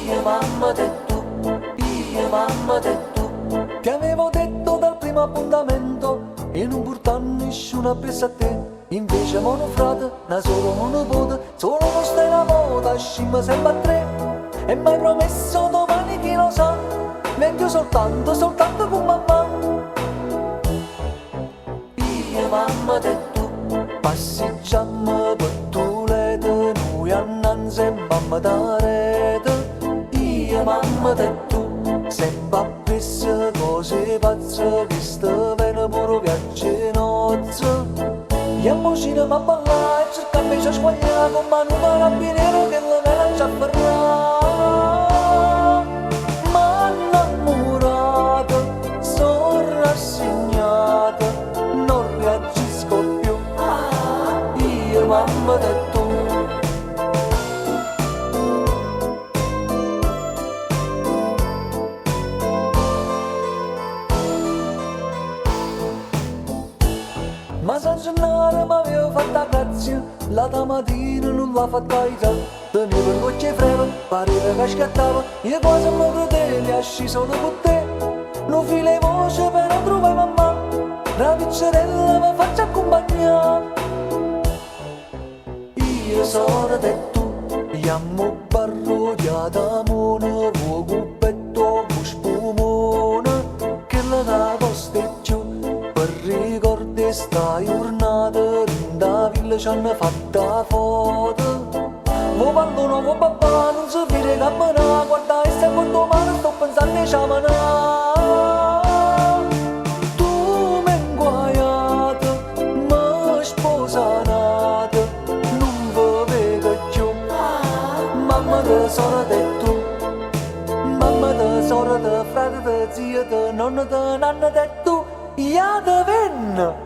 Io mamma detto, io mamma detto, ti avevo detto dal primo appuntamento e non portare nessuno presso a te. Invece mono frate, una solo monopote, solo non stai la moda, scimma sempre a tre. E mi hai promesso domani chi lo sa, vengo soltanto, soltanto con mamma. Io mamma detto, passeggiamo per Tulete, noi annanzi e mamma da rete. Io mamma detto, sempre appresso cose pazze, che sta bene pure viaggi nozze. Andiamo al cinema a ballare e cercare di squagliare con mano carabiniero che la vela ci afferrà. Ma innamorata, sono rassegnata, non reagisco più. Io mamma detto. Ma San Gennaro mi aveva fatta grazia, la mattina non l'ha fatta aiuta. Tenevo il gocce freno, pareva che scattava, io quasi mi credevo, è sceso con te. Non file voce però trovai mamma, la pizzerella mi faccia accompagnare. Io sono detto, amo parrodiata mona, vuoi cuppetto con spumone, che la posteggiò. Per ricordare sta giornata, da villa ci hanno fatta foto. Mo pallono, mo papà, non si vede camminare, guarda e se quando male sto pensando a ciamanà. Tu mi inguaiata, mi sposanata, non vi vedo più. Mamma te sono detto, mamma te sorella, frate te, zia te, nonna te, nanna te, tu. Ja, de win!